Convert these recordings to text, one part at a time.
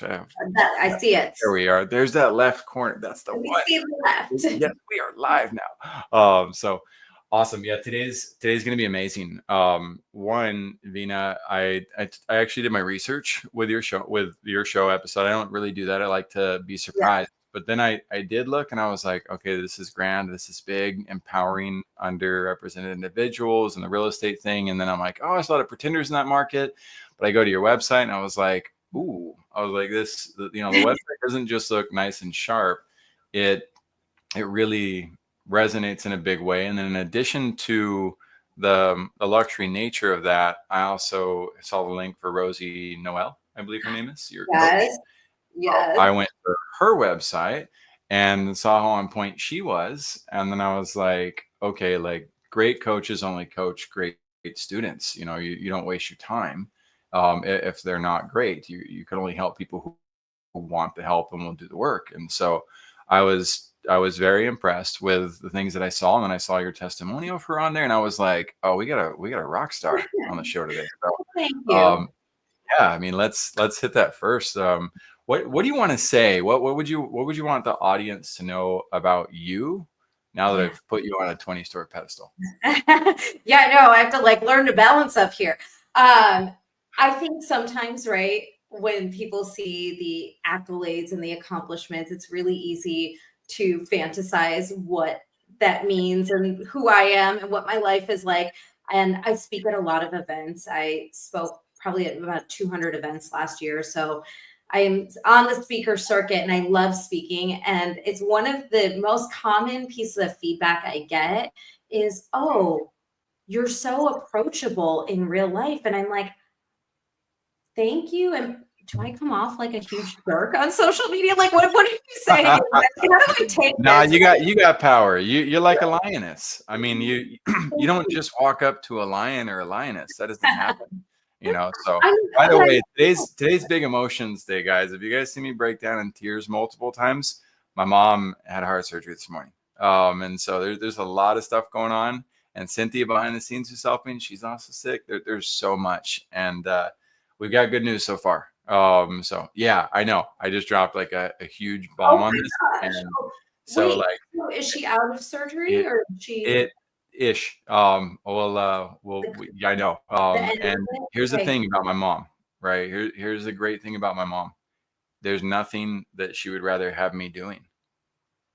I see it. There we are. There's that left corner. That's the We one. see the left. Yes, we are live now. So awesome. Yeah, today's gonna be amazing. One, Veena, I actually did my research with your show episode. I don't really do that. I like to be Yeah. surprised. But then I did look and I was like, okay, this is grand. This is big, empowering underrepresented individuals and the real estate thing. And then I'm like, oh, there's a lot of pretenders in that market. But I go to your website and I was like, ooh, I was like, the website doesn't just look nice and sharp. It really resonates in a big way. And then in addition to the luxury nature of that, I also saw the link for Rosie Noel, I believe her name is, your coach. Yes. Yes. I went to her website and saw how on point she was. And then I was like, okay, like great coaches only coach great students. You don't waste your time if they're not great. You can only help people who want the help and will do the work. And so I was very impressed with the things that I saw. And then I saw your testimonial for on there. And I was like, oh, we got a rock star on the show today. So, Thank you. yeah, I mean, let's hit that first. What do you want to say? What would you want the audience to know about you now that I've put you on a 20-story pedestal? Yeah, no, I have to learn to balance up here. I think sometimes, right, when people see the accolades and the accomplishments, it's really easy to fantasize what that means and who I am and what my life is like. And I speak at a lot of events. I spoke probably at about 200 events last year. So I'm on the speaker circuit and I love speaking. And it's one of the most common pieces of feedback I get is, oh, you're so approachable in real life. And I'm like, thank you. And do I come off like a huge jerk on social media? Like, what are you saying? How do I take Nah, this? you got power. You're like a lioness. I mean, you don't just walk up to a lion or a lioness. That doesn't happen. So by the way, today's big emotions day, guys. If you guys see me break down in tears multiple times, my mom had heart surgery this morning. And so there's a lot of stuff going on. And Cynthia behind the scenes who's helping, she's also sick. There's so much. And we've got good news so far. So yeah, I know. I just dropped like a huge bomb on this. Gosh. And so Wait, is she out of surgery or is she ish. I know. And here's the thing about my mom, right? Here's the great thing about my mom. There's nothing that she would rather have me doing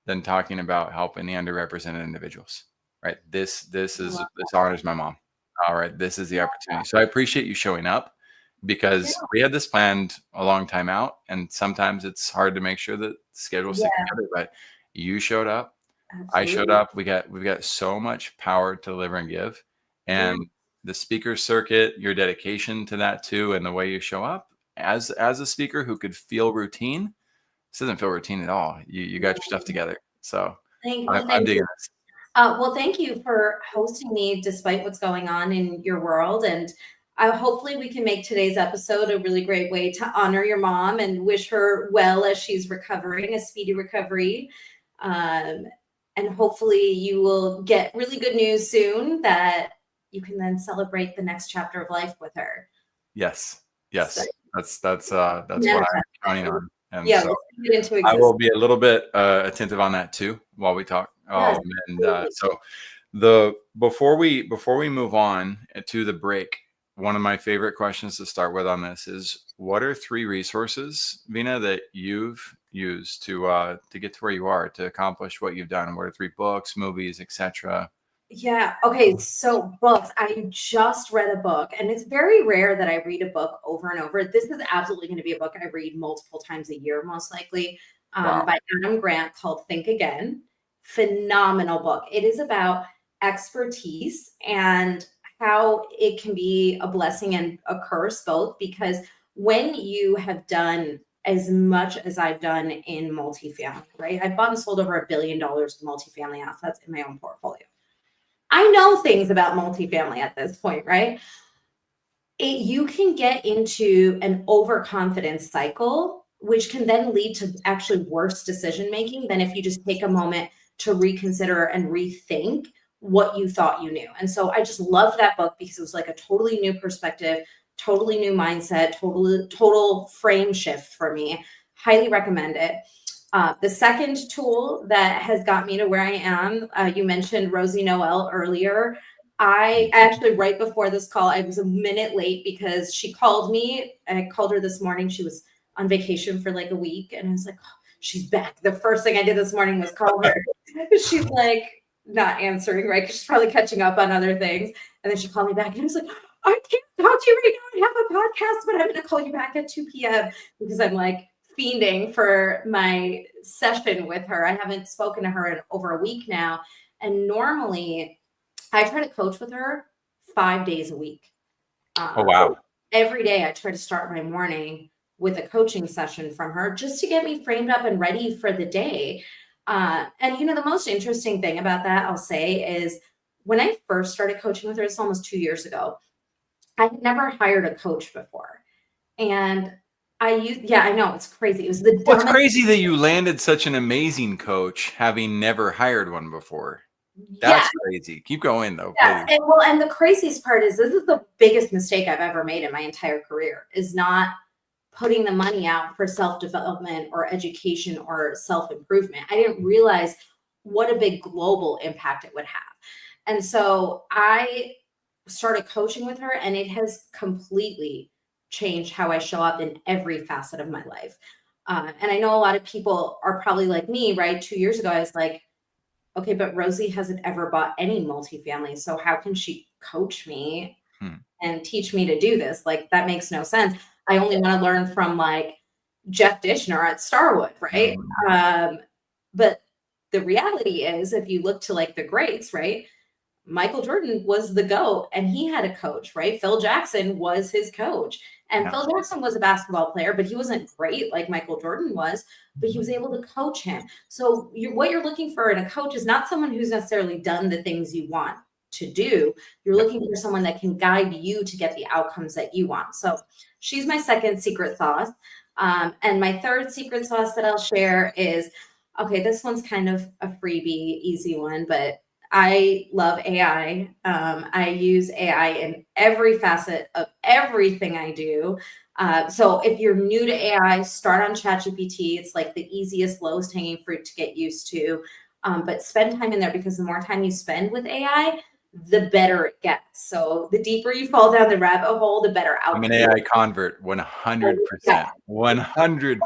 than talking about helping the underrepresented individuals, right? This honors my mom. All right. This is the opportunity. So I appreciate you showing up because we had this planned a long time out. And sometimes it's hard to make sure that schedules stick together, but you showed up. Absolutely. I showed up. We've got so much power to deliver and give. And the speaker circuit, your dedication to that too, and the way you show up as a speaker who could feel routine. This doesn't feel routine at all. You got your stuff together. So I'm digging this. Well, thank you for hosting me despite what's going on in your world. And hopefully we can make today's episode a really great way to honor your mom and wish her well as she's recovering, a speedy recovery. And hopefully you will get really good news soon that you can then celebrate the next chapter of life with her. Yes. So, that's what I'm counting on. And yeah, so I will be a little bit attentive on that too while we talk. So before we move on to the break, one of my favorite questions to start with on this is, what are 3 resources, Veena, that you've used to get to where you are, to accomplish what you've done? What are 3 books, movies, etc.? Yeah. Okay. So books, I just read a book, and it's very rare that I read a book over and over. This is absolutely going to be a book I read multiple times a year, most likely, by Adam Grant, called Think Again. Phenomenal book. It is about expertise and how it can be a blessing and a curse both, because when you have done as much as I've done in multifamily, right? I've bought and sold over $1 billion in multifamily assets in my own portfolio. I know things about multifamily at this point, right? You can get into an overconfidence cycle, which can then lead to actually worse decision-making than if you just take a moment to reconsider and rethink what you thought you knew. And so I just loved that book because it was like a totally new perspective, totally new mindset, total frame shift for me. Highly recommend it. The second tool that has got me to where I am, you mentioned Rosie Noel earlier. I actually, right before this call, I was a minute late because she called me. I called her this morning. She was on vacation for like a week. And I was like, oh, she's back. The first thing I did this morning was call her. She's like not answering, right? Because she's probably catching up on other things. And then she called me back and I was like, I can't talk to you right now. I have a podcast, but I'm going to call you back at 2 p.m. because I'm like fiending for my session with her. I haven't spoken to her in over a week now. And normally I try to coach with her 5 days a week. Oh, wow. Every day I try to start my morning with a coaching session from her just to get me framed up and ready for the day. And you know, the most interesting thing about that, I'll say, is when I first started coaching with her, it's almost 2 years ago, I had never hired a coach before. And I know, it's crazy. It was the dumbest. Well, it's crazy that you landed such an amazing coach having never hired one before. That's crazy. Keep going though, please. And the craziest part is this is the biggest mistake I've ever made in my entire career, is not putting the money out for self-development or education or self-improvement. I didn't realize what a big global impact it would have. And so I started coaching with her, and it has completely changed how I show up in every facet of my life. And I know a lot of people are probably like me, right? 2 years ago, I was like, okay, but Rosie hasn't ever bought any multifamily. So how can she coach me and teach me to do this? Like, that makes no sense. I only want to learn from like Jeff Dishner at Starwood, right? But the reality is, if you look to like the greats, right? Michael Jordan was the GOAT and he had a coach, right? Phil Jackson was his coach. And Phil Jackson was a basketball player, but he wasn't great like Michael Jordan was, but he was able to coach him. So what you're looking for in a coach is not someone who's necessarily done the things you want to do. You're looking for someone that can guide you to get the outcomes that you want. So she's my second secret sauce. And my third secret sauce that I'll share is, okay, this one's kind of a freebie, easy one, but I love AI. I use AI in every facet of everything I do. So if you're new to AI, start on ChatGPT. It's like the easiest, lowest hanging fruit to get used to. But spend time in there, because the more time you spend with AI, the better it gets. So the deeper you fall down the rabbit hole, the better outcome. I'm an AI convert, 100%. 100%.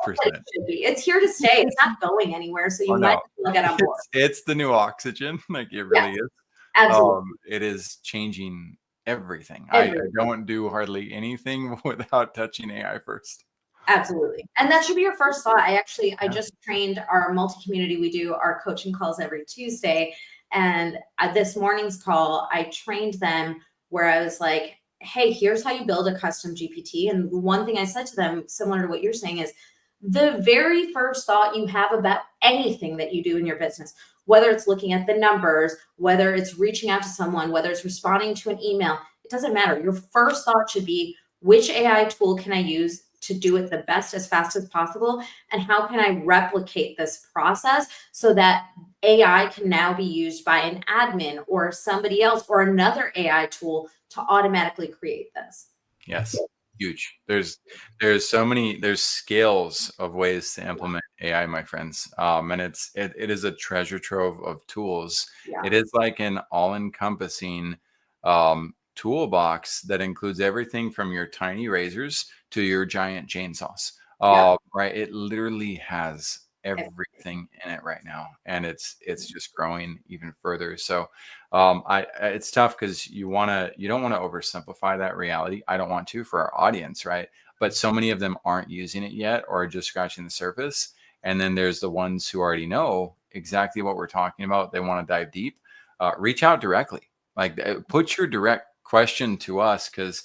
It's here to stay. It's not going anywhere. So you might as well get on board. It's the new oxygen. Like, it really is. Absolutely. It is changing everything. I don't do hardly anything without touching AI first. Absolutely. And that should be your first thought. I just trained our multi-community. We do our coaching calls every Tuesday. And at this morning's call, I trained them where I was like, hey, here's how you build a custom GPT. And the one thing I said to them, similar to what you're saying, is the very first thought you have about anything that you do in your business, whether it's looking at the numbers, whether it's reaching out to someone, whether it's responding to an email, it doesn't matter. Your first thought should be, which AI tool can I use to do it the best as fast as possible? And how can I replicate this process so that AI can now be used by an admin or somebody else or another AI tool to automatically create this? Yes. Huge. There's scales of ways to implement AI, my friends. And it is a treasure trove of tools. It is like an all-encompassing toolbox that includes everything from your tiny razors to your giant chainsaws. Right. It literally has everything in it right now, and it's just growing even further. So it's tough because you don't want to oversimplify that reality. I don't want to, for our audience, right? But so many of them aren't using it yet, or just scratching the surface. And then there's the ones who already know exactly what we're talking about. They want to dive deep. Reach out directly. Like, put your direct question to us, because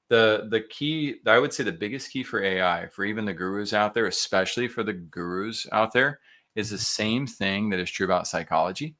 the key, I would say the biggest key for AI, for even the gurus out there, especially for the gurus out there, is the same thing that is true about psychology.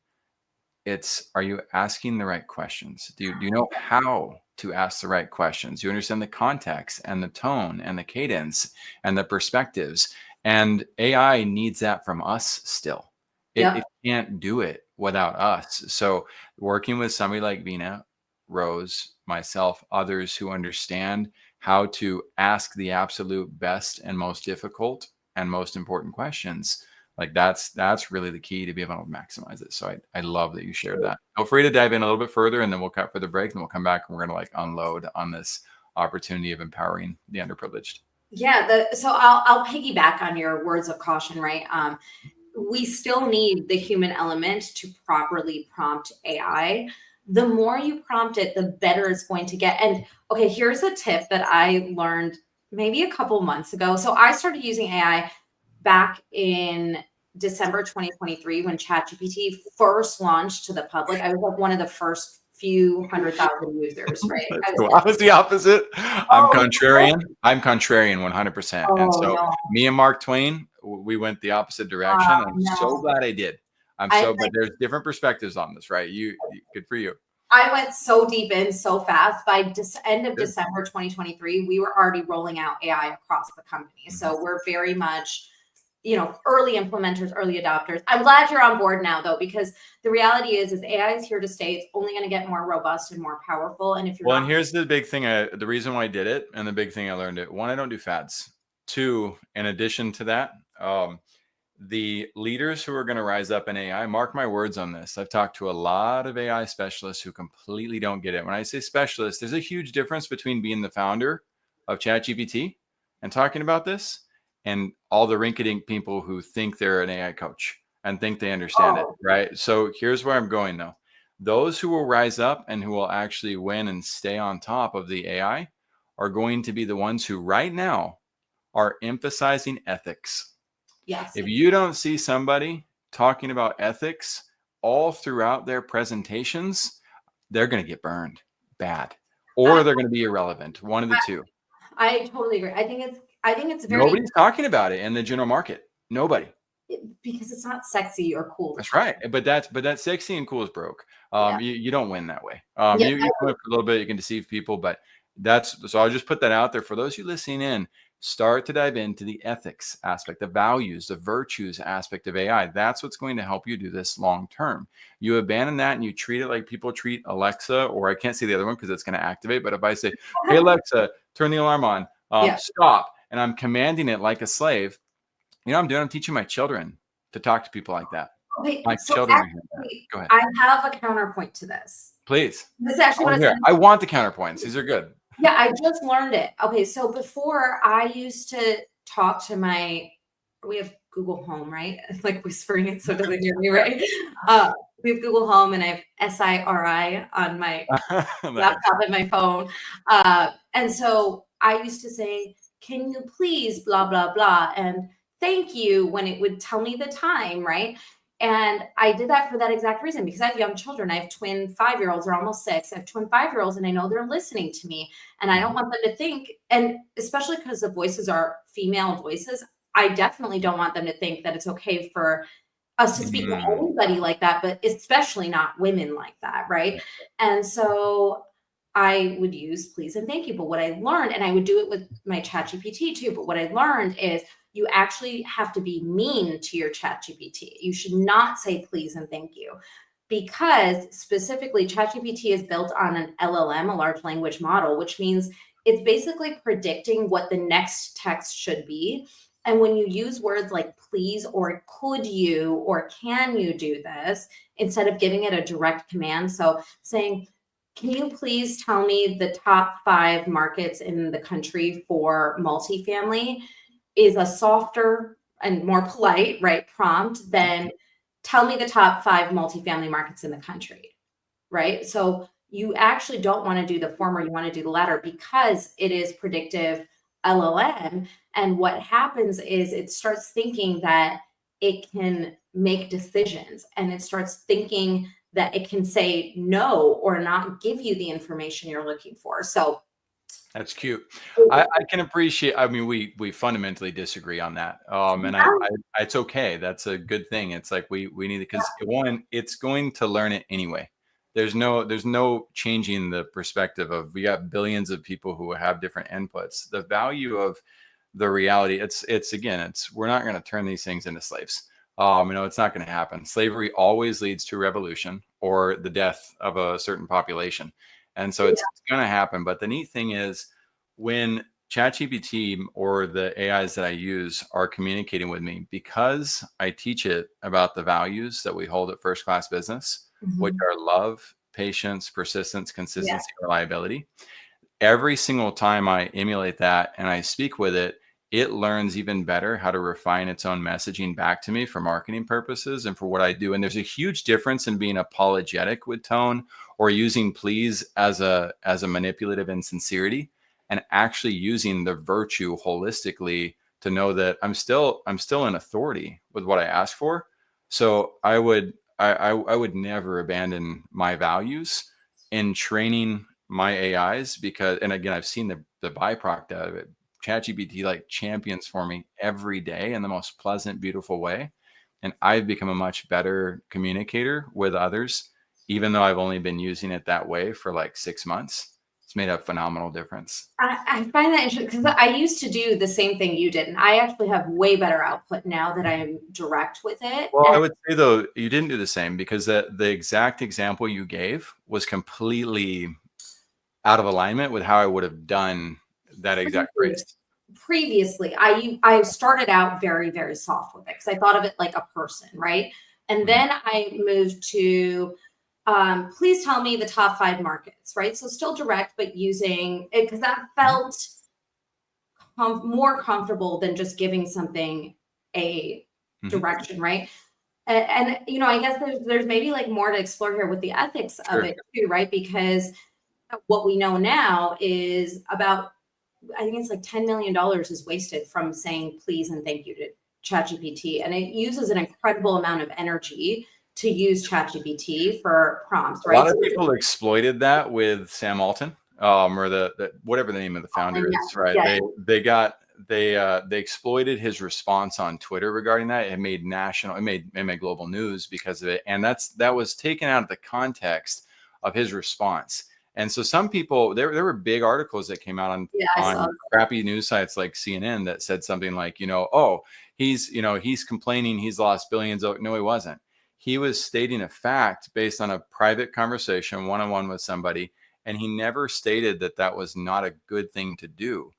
It's, are you asking the right questions? Do you know how to ask the right questions? Do you understand the context and the tone and the cadence and the perspectives? And AI needs that from us still. It can't do it without us. So working with somebody like Veena, Rose, myself, others who understand how to ask the absolute best and most difficult and most important questions. Like that's really the key to be able to maximize it. So I love that you shared that. Feel free to dive in a little bit further, and then we'll cut for the break, and we'll come back and we're gonna like unload on this opportunity of empowering the underprivileged. Yeah, so I'll piggyback on your words of caution, right? We still need the human element to properly prompt AI. The more you prompt it, the better it's going to get. And okay, here's a tip that I learned maybe a couple months ago. So I started using AI back in December 2023 when ChatGPT first launched to the public. I was like one of the first few 100,000 users, right? That's cool. I was the opposite. I'm contrarian. I'm contrarian 100%. And so no. me and Mark Twain, we went the opposite direction. I'm so glad I did. But there's different perspectives on this, right? Good for you. I went so deep in so fast. By end of December 2023, we were already rolling out AI across the company. So we're very much, early implementers, early adopters. I'm glad you're on board now, though, because the reality is AI is here to stay. It's only going to get more robust and more powerful. And if you're and here's the big thing. The reason why I did it, and the big thing I learned it. One, I don't do fads. Two, in addition to that, the leaders who are going to rise up in AI, mark my words on this. I've talked to a lot of AI specialists who completely don't get it. When I say specialists, there's a huge difference between being the founder of ChatGPT and talking about this, and all the rinky-dink people who think they're an AI coach and think they understand it, right? So here's where I'm going, though. Those who will rise up and who will actually win and stay on top of the AI are going to be the ones who right now are emphasizing ethics. Yes. If you don't see somebody talking about ethics all throughout their presentations, they're going to get burned bad, or they're going to be irrelevant. One of the two. I totally agree. I think it's very. Nobody's talking about it in the general market. Nobody. Because it's not sexy or cool. That's right. But that's sexy and cool is broke. You don't win that way. You can for a little bit, you can deceive people, but so I'll just put that out there for those who listening in. Start to dive into the ethics aspect, the values, the virtues aspect of AI. That's what's going to help you do this long term. You abandon that and you treat it like people treat Alexa, or I can't say the other one because it's going to activate. But if I say, "Hey Alexa, turn the alarm on," stop, and I'm commanding it like a slave, I'm teaching my children to talk to people like that. My children are hearing that. Go ahead. I have a counterpoint to this. Please. This is actually what I said. I want the counterpoints. These are good. Yeah, I just learned it. Okay, so before I used to talk to we have Google Home, right? It's like whispering it so it doesn't hear me, right? We have Google Home and I have SIRI on my laptop and my phone. And so I used to say, "Can you please blah, blah, blah," and "thank you," when it would tell me the time, right? And I did that for that exact reason, because I have young children. I have twin 5-year-olds, they're almost 6. I have twin 5-year-olds, and I know they're listening to me. And I don't want them to think, and especially because the voices are female voices, I definitely don't want them to think that it's okay for us to speak to anybody like that, but especially not women like that, right? And so I would use please and thank you. But what I learned, and I would do it with my ChatGPT too, but what I learned is you actually have to be mean to your ChatGPT. You should not say please and thank you, because specifically ChatGPT is built on an LLM, a large language model, which means it's basically predicting what the next text should be. And when you use words like please or could you or can you do this, instead of giving it a direct command, so saying, "Can you please tell me the top 5 markets in the country for multifamily," is a softer and more polite, right, prompt than "tell me the top 5 multifamily markets in the country," right? So you actually don't want to do the former, you want to do the latter, because it is predictive LLM. And what happens is it starts thinking that it can make decisions, and it starts thinking that it can say no or not give you the information you're looking for. So that's cute. I can appreciate. I mean, we fundamentally disagree on that, and it's okay. That's a good thing. It's like we need it, because one, it's going to learn it anyway. There's no changing the perspective of, we got billions of people who have different inputs. The value of the reality, we're not going to turn these things into slaves. It's not going to happen. Slavery always leads to revolution or the death of a certain population. And so it's going to happen. But the neat thing is, when ChatGPT or the AIs that I use are communicating with me, because I teach it about the values that we hold at first class business, which Mhm. are love, patience, persistence, Yeah. consistency, reliability. Every single time I emulate that and I speak with it, it learns even better how to refine its own messaging back to me for marketing purposes and for what I do. And there's a huge difference in being apologetic with tone or using please as a manipulative insincerity, and actually using the virtue holistically to know that I'm still in authority with what I ask for. So I would never abandon my values in training my AIs, because, and again, I've seen the byproduct of it. ChatGPT like champions for me every day in the most pleasant, beautiful way. And I've become a much better communicator with others, even though I've only been using it that way for like 6 months. It's made a phenomenal difference. I find that interesting because I used to do the same thing you did, and I actually have way better output now that I'm direct with it. Well, I And would say though, you didn't do the same, because the exact example you gave was completely out of alignment with how I would have done that exact previous, phrase. previously, I started out very, very soft with it because I thought of it like a person, right? And Mhm. then I moved to please tell me the top 5 markets, right? So still direct, but using it because that Mhm. felt more comfortable than just giving something a Mhm. direction, right? And I guess there's maybe like more to explore here with the ethics of Sure. it too, right? Because what we know now is about, I think it's like $10 million is wasted from saying please and thank you to ChatGPT, and it uses an incredible amount of energy to use ChatGPT for prompts, A right? lot So of people exploited that with Sam Altman, or the whatever the name of the founder yeah, is, right? yeah, They exploited his response on Twitter regarding that. It made global news because of it, and that was taken out of the context of his response. And so some people, there were big articles that came out yeah, I saw. on crappy news sites like CNN that said something like, oh, he's complaining he's lost billions. Oh, no, he wasn't. He was stating a fact based on a private conversation, one-on-one with somebody, and he never stated that that was not a good thing to do.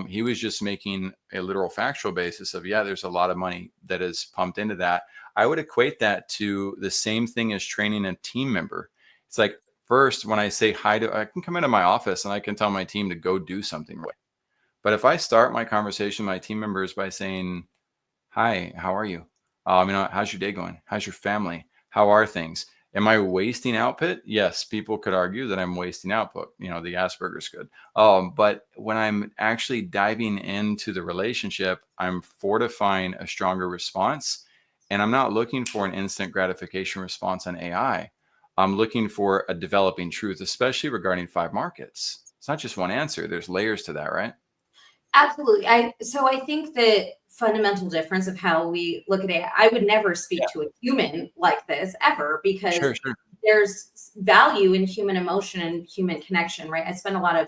He was just making a literal factual basis of, yeah, there's a lot of money that is pumped into that. I would equate that to the same thing as training a team member. It's like, first, when I say hi I can come into my office and I can tell my team to go do something. But if I start my conversation with my team members by saying, hi, how are you? How's your day going? How's your family? How are things? Am I wasting output? Yes, people could argue that I'm wasting output. The Asperger's good. But when I'm actually diving into the relationship, I'm fortifying a stronger response. And I'm not looking for an instant gratification response on AI. I'm looking for a developing truth, especially regarding 5 markets. It's not just one answer. There's layers to that, right? Absolutely. I think that fundamental difference of how we look at it, I would never speak Yeah, to a human like this ever because sure, sure. there's value in human emotion and human connection, right? I spend a lot of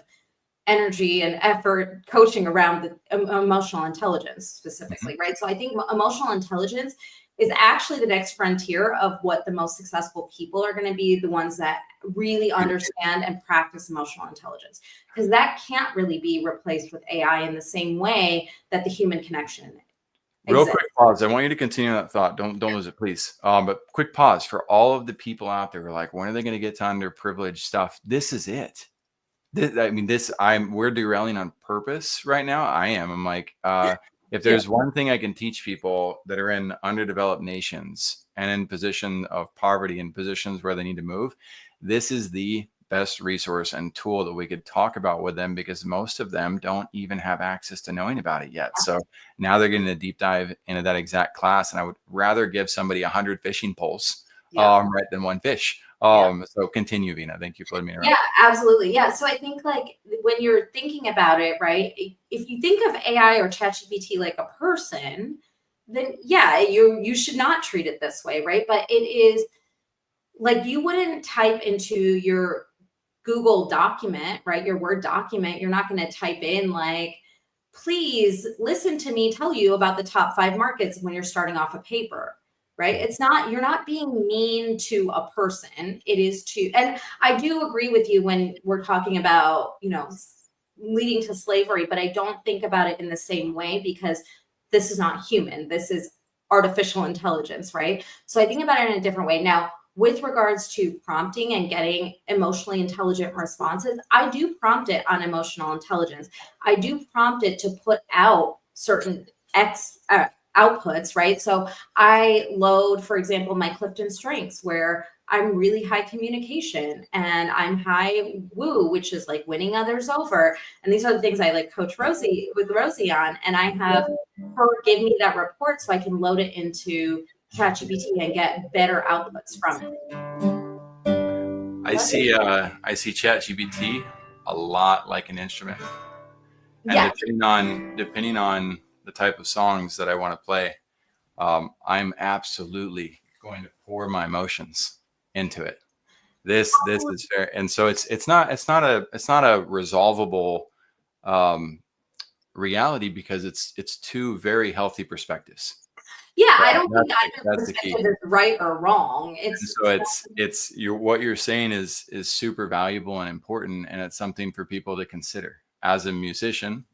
energy and effort coaching around the emotional intelligence Mhm. specifically, right? So I think emotional intelligence is actually the next frontier of what the most successful people are going to be, the ones that really understand and practice emotional intelligence, because that can't really be replaced with AI in the same way that the human connection Real exists. quick pause. I want you to continue that thought. Don't lose it, please. But quick pause for all of the people out there who are like, when are they going to get to underprivileged stuff? This is it. We're derailing on purpose right now. I am. I'm like, if Yeah, there's one thing I can teach people that are in underdeveloped nations and in position of poverty and positions where they need to move, this is the best resource and tool that we could talk about with them, because most of them don't even have access to knowing about it yet. So now they're getting a deep dive into that exact class. And I would rather give somebody 100 fishing poles, yeah, right, than one fish. yeah. So continue, Veena. Thank you for letting me Yeah, interrupt. absolutely. Yeah. So I think like when you're thinking about it, right? If you think of AI or ChatGPT like a person, then yeah, you should not treat it this way, right? But it is like you wouldn't type into your Google document, right? Your Word document, you're not going to type in like, please listen to me tell you about the top 5 markets when you're starting off a paper, right? It's not, you're not being mean to a person. It is to, and I do agree with you when we're talking about, leading to slavery, but I don't think about it in the same way because this is not human. This is artificial intelligence, right? So I think about it in a different way. Now, with regards to prompting and getting emotionally intelligent responses, I do prompt it on emotional intelligence. I do prompt it to put out certain outputs, right? So I load, for example, my Clifton strengths where I'm really high communication and I'm high woo, which is like winning others over. And these are the things I like coach Rosie on. And I have her give me that report so I can load it into ChatGPT and get better outputs from it. I see ChatGPT a lot like an instrument. And Yeah. depending on the type of songs that I want to play, I'm absolutely going to pour my emotions into it. This is fair, and so it's not a resolvable reality because it's two very healthy perspectives. Yeah, I don't think either perspective is right or wrong. It's what you're saying is super valuable and important, and it's something for people to consider. As a musician,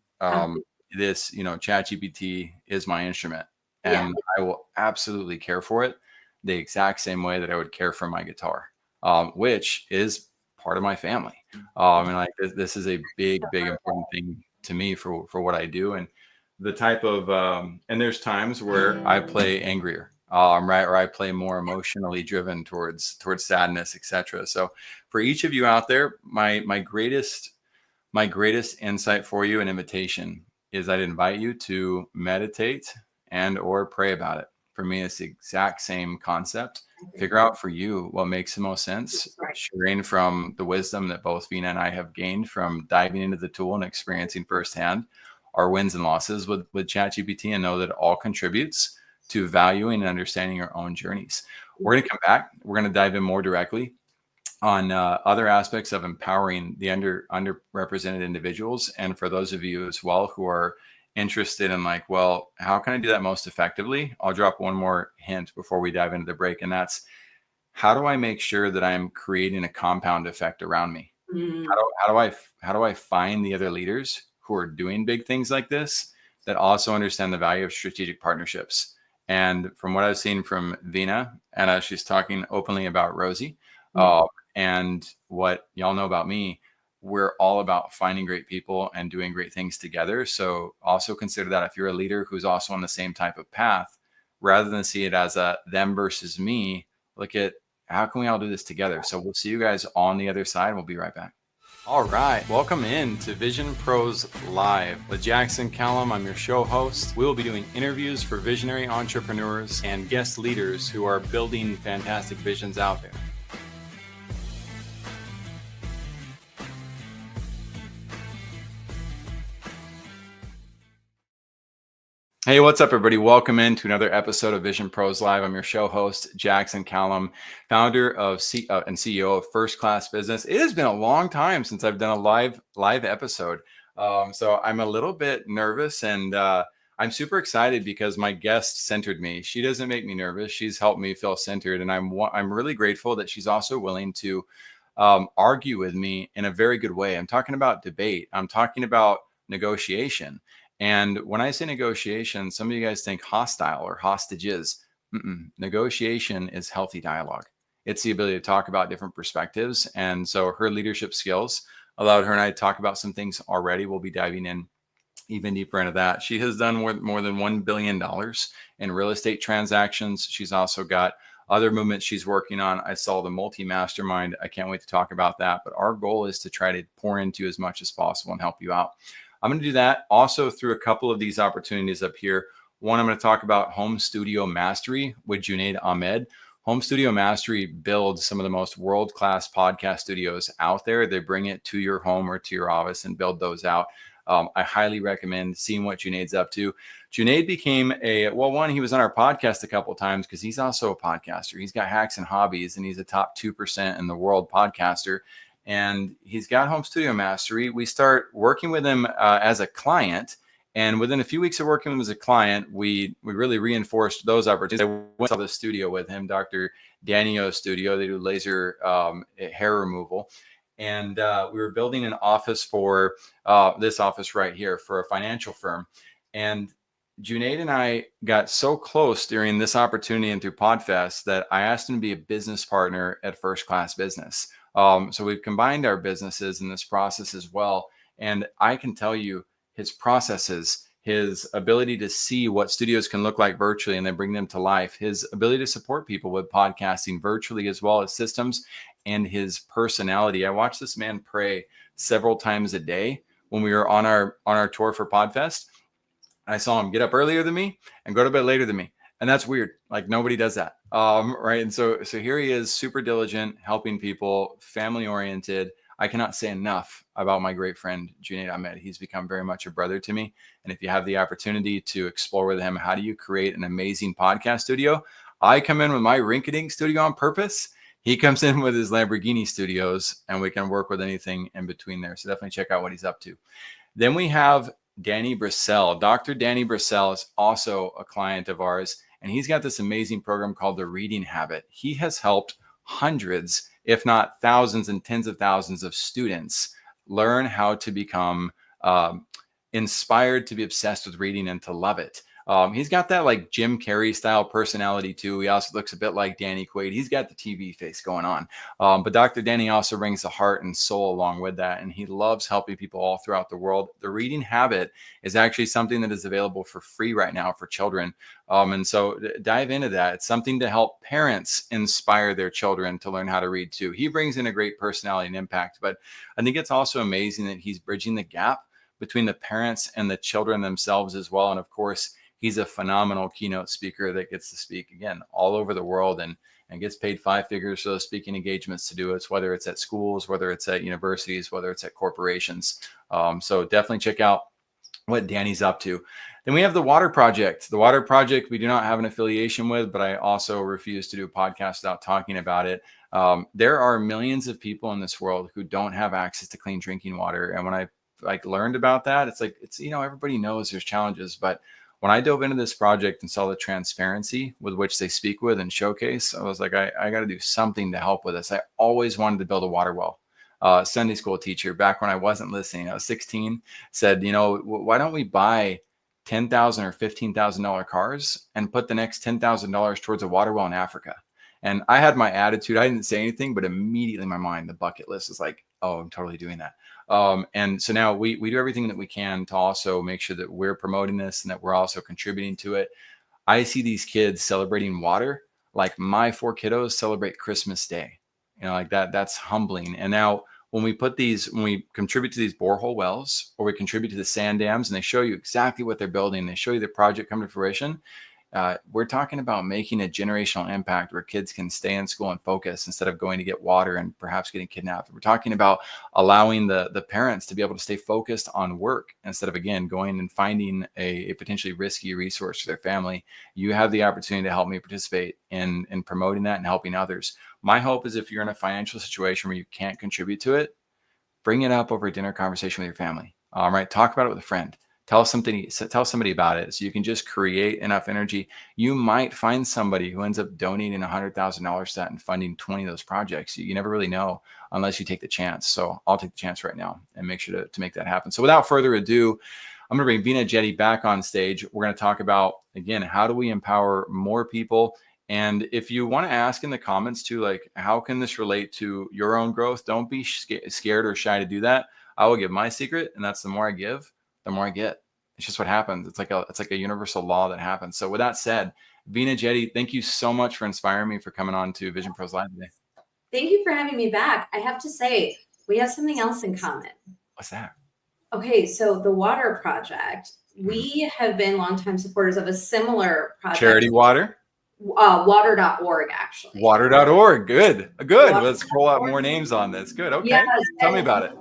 this ChatGPT is my instrument, and I will absolutely care for it the exact same way that I would care for my guitar, which is part of my family. And like this is a big important thing to me for what I do, and the type of and there's times where I play angrier, right, or I play more emotionally driven towards sadness, etc. So for each of you out there, my greatest insight for you and invitation is I'd invite you to meditate and or pray about it. For me, it's the exact same concept. Figure out for you what makes the most sense, sharing from the wisdom that both Veena and I have gained from diving into the tool and experiencing firsthand our wins and losses with ChatGPT, and know that it all contributes to valuing and understanding your own journeys. We're going to come back. We're going to dive in more directly on other aspects of empowering the underrepresented individuals. And for those of you as well who are interested in like, well, how can I do that most effectively? I'll drop one more hint before we dive into the break. And that's, how do I make sure that I'm creating a compound effect around me? How do I find the other leaders who are doing big things like this that also understand the value of strategic partnerships? And from what I've seen from Veena, and she's talking openly about Rosie, and what y'all know about me, we're all about finding great people and doing great things together. So also consider that if you're a leader who's also on the same type of path, rather than see it as a them versus me, look at how can we all do this together? So we'll see you guys on the other side. We'll be right back. All right, welcome in to Vision Pros Live with Jackson Calame. I'm your show host. We will be doing interviews for visionary entrepreneurs and guest leaders who are building fantastic visions out there. Hey, what's up, everybody? Welcome into another episode of Vision Pros Live. I'm your show host, Jackson Calame, founder of and CEO of First Class Business. It has been a long time since I've done a live episode. So I'm a little bit nervous, and I'm super excited because my guest centered me. She doesn't make me nervous. She's helped me feel centered, and I'm really grateful that she's also willing to argue with me in a very good way. I'm talking about debate. I'm talking about negotiation. And when I say negotiation, some of you guys think hostile or hostages. Negotiation is healthy dialogue. It's the ability to talk about different perspectives. And so her leadership skills allowed her and I to talk about some things already. We'll be diving in even deeper into that. She has done more than $1 billion in real estate transactions. She's also got other movements she's working on. I saw the multi-mastermind. I can't wait to talk about that. But our goal is to try to pour into as much as possible and help you out. I'm going to do that also through a couple of these opportunities up here. One, I'm going to talk about Home Studio Mastery with Junaid Ahmed. Home Studio Mastery builds some of the most world-class podcast studios out there. They bring it to your home or to your office and build those out. I highly recommend seeing what Junaid's up to. Junaid became he was on our podcast a couple of times because he's also a podcaster. He's got Hacks and Hobbies, and he's a top 2% in the world podcaster. And he's got Home Studio Mastery. We start working with him as a client. And within a few weeks of working with him as a client, we really reinforced those opportunities. I went to the studio with him, Dr. Danio's studio. They do laser hair removal. And we were building an office for this office right here for a financial firm. And Junaid and I got so close during this opportunity and through Podfest that I asked him to be a business partner at First Class Business. So we've combined our businesses in this process as well. And I can tell you his processes, his ability to see what studios can look like virtually and then bring them to life, his ability to support people with podcasting virtually as well as systems, and his personality. I watched this man pray several times a day when we were on our tour for Podfest. I saw him get up earlier than me and go to bed later than me. And that's weird. Like nobody does that. Right. And so here he is, super diligent, helping people, family oriented. I cannot say enough about my great friend, Junaid Ahmed. He's become very much a brother to me. And if you have the opportunity to explore with him, how do you create an amazing podcast studio? I come in with my rinky-dink studio on purpose. He comes in with his Lamborghini studios, and we can work with anything in between there. So definitely check out what he's up to. Then we have Danny Brissell. Dr. Danny Brissell is also a client of ours, and he's got this amazing program called The Reading Habit. He has helped hundreds, if not thousands and tens of thousands of students learn how to become inspired to be obsessed with reading and to love it. He's got that like Jim Carrey style personality too. He also looks a bit like Danny Quaid. He's got the TV face going on. But Dr. Danny also brings the heart and soul along with that. And he loves helping people all throughout the world. The Reading Habit is actually something that is available for free right now for children. And so dive into that. It's something to help parents inspire their children to learn how to read too. He brings in a great personality and impact. But I think it's also amazing that he's bridging the gap between the parents and the children themselves as well. And of course, he's a phenomenal keynote speaker that gets to speak again all over the world and gets paid 5 figures for those speaking engagements to do it, whether it's at schools, whether it's at universities, whether it's at corporations. So definitely check out what Danny's up to. Then we have the Water Project. The Water Project, we do not have an affiliation with, but I also refuse to do a podcast without talking about it. There are millions of people in this world who don't have access to clean drinking water. And when I learned about that, it's everybody knows there's challenges, but when I dove into this project and saw the transparency with which they speak with and showcase, I was like, I got to do something to help with this. I always wanted to build a water well. Sunday school teacher back when I wasn't listening, I was 16, said, why don't we buy $10,000 or $15,000 cars and put the next $10,000 towards a water well in Africa? And I had my attitude. I didn't say anything, but immediately in my mind, the bucket list is like, oh, I'm totally doing that. And so now we do everything that we can to also make sure that we're promoting this and that we're also contributing to it. I see these kids celebrating water like my 4 kiddos celebrate Christmas Day. Like that's humbling. And now when we contribute to these borehole wells or we contribute to the sand dams and they show you exactly what they're building, they show you the project come to fruition. We're talking about making a generational impact where kids can stay in school and focus instead of going to get water and perhaps getting kidnapped. We're talking about allowing the parents to be able to stay focused on work instead of, again, going and finding a potentially risky resource for their family. You have the opportunity to help me participate in promoting that and helping others. My hope is if you're in a financial situation where you can't contribute to it, bring it up over a dinner conversation with your family. Right? Talk about it with a friend. Tell somebody about it so you can just create enough energy. You might find somebody who ends up donating $100,000 to that and funding 20 of those projects. You never really know unless you take the chance. So I'll take the chance right now and make sure to make that happen. So without further ado, I'm going to bring Veena Jetti back on stage. We're going to talk about, again, how do we empower more people? And if you want to ask in the comments too, like, how can this relate to your own growth? Don't be scared or shy to do that. I will give my secret, and that's the more I give, the more I get. It's just what happens. It's like a universal law that happens. So with that said, Veena Jetti, thank you so much for inspiring me for coming on to Vision Pros Live today. Thank you for having me back. I have to say, we have something else in common. What's that? Okay, so the Water Project, we have been longtime supporters of a similar project. Charity Water? Water.org, actually. Water.org. Good. Water. Let's pull out more names on this. Good. Okay. Yes, tell me about it.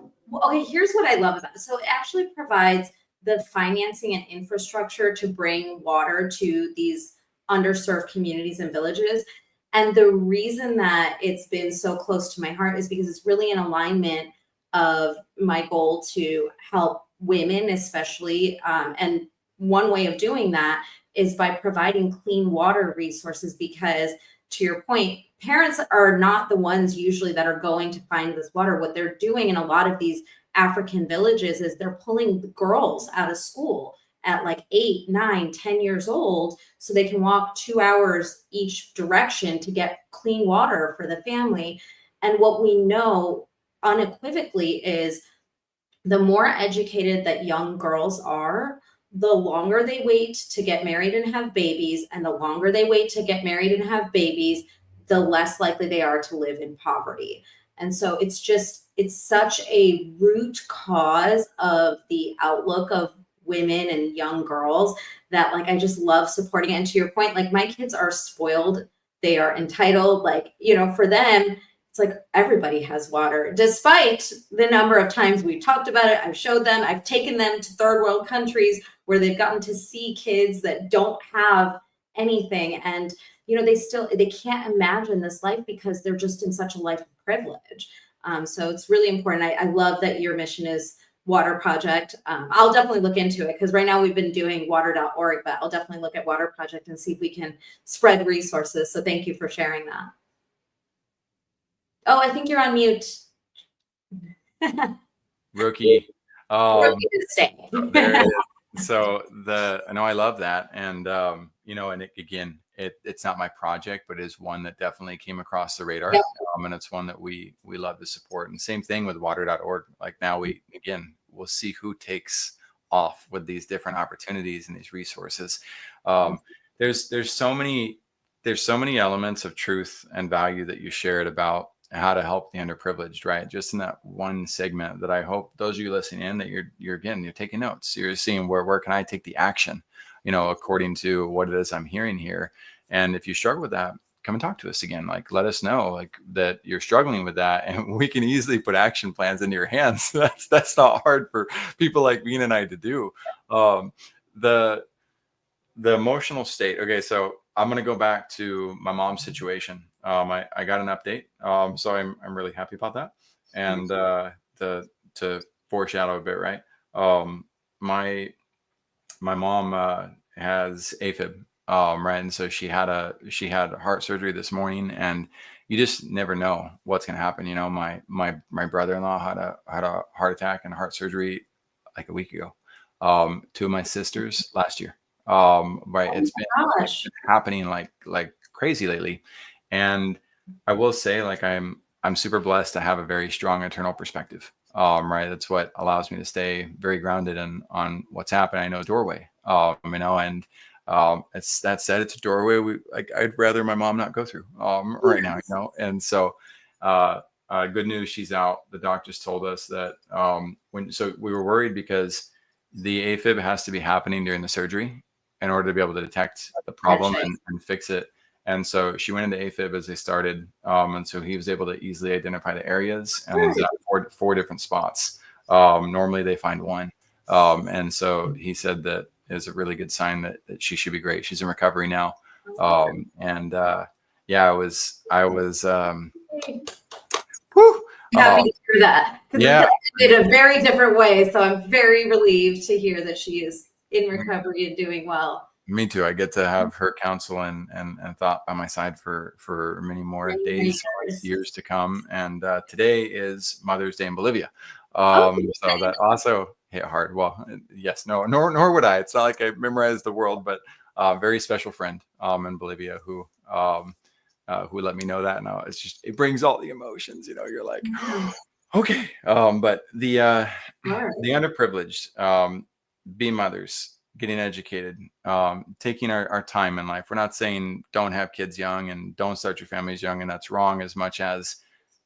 Okay, here's what I love about it. So it actually provides the financing and infrastructure to bring water to these underserved communities and villages. And the reason that it's been so close to my heart is because it's really in alignment of my goal to help women, especially. And one way of doing that is by providing clean water resources, because to your point, parents are not the ones usually that are going to find this water. What they're doing in a lot of these African villages is they're pulling the girls out of school at like 8, 9, 10 years old so they can walk 2 hours each direction to get clean water for the family. And what we know unequivocally is the more educated that young girls are, the longer they wait to get married and have babies, and the longer they wait to get married and have babies, the less likely they are to live in poverty. And so it's such a root cause of the outlook of women and young girls that like I just love supporting it. And to your point, like my kids are spoiled, they are entitled, like, for them, it's like everybody has water, despite the number of times we talked about it. I've showed them, I've taken them to third world countries where they've gotten to see kids that don't have anything. And, they can't imagine this life because they're just in such a life of privilege. So it's really important. I love that your mission is Water Project. I'll definitely look into it because right now we've been doing water.org, but I'll definitely look at Water Project and see if we can spread resources. So thank you for sharing that. Oh, I think you're on mute. Rookie. Rookie mistake. There it is. So I know I love that. And, and again, it's not my project, but it is one that definitely came across the radar. Yep. And it's one that we love to support. And same thing with water.org. Like now we'll see who takes off with these different opportunities and these resources. There's so many elements of truth and value that you shared about how to help the underprivileged, right? Just in that one segment that I hope those of you listening in that you're taking notes. You're seeing where can I take the action, according to what it is I'm hearing here. And if you struggle with that, come and talk to us again. Like, let us know like that you're struggling with that, and we can easily put action plans into your hands. That's not hard for people like Veena and I to do. The emotional state. Okay, so I'm going to go back to my mom's situation. I got an update, so I'm really happy about that. And to foreshadow a bit, right? My mom has AFib, right, and so she had heart surgery this morning, and you just never know what's going to happen. My brother-in-law had a heart attack and heart surgery like a week ago. Two of my sisters last year. Right, it's been happening like crazy lately. And I will say, like, I'm super blessed to have a very strong internal perspective. Right. That's what allows me to stay very grounded on what's happening. I know doorway, and it's that said, it's a doorway I'd rather my mom not go through right now, And so good news, she's out. The doctors told us that so we were worried because the AFib has to be happening during the surgery in order to be able to detect the problem and fix it. And so she went into AFib as they started. And so he was able to easily identify the areas, and he's at four different spots. Normally they find one. And so he said that is a really good sign that she should be great. She's in recovery now. I was happy to hear that, because it's in a very different way. So I'm very relieved to hear that she is in recovery and doing well. Me too. I get to have her counsel and thought by my side for many more days, years to come. And today is Mother's Day in Bolivia. So that also hit hard. Well, yes, nor would I. It's not like I memorized the world, but very special friend in Bolivia who let me know that. And it brings all the emotions, you're like, okay. But the underprivileged, be mothers, getting educated, taking our time in life. We're not saying don't have kids young and don't start your families young, and that's wrong, as much as,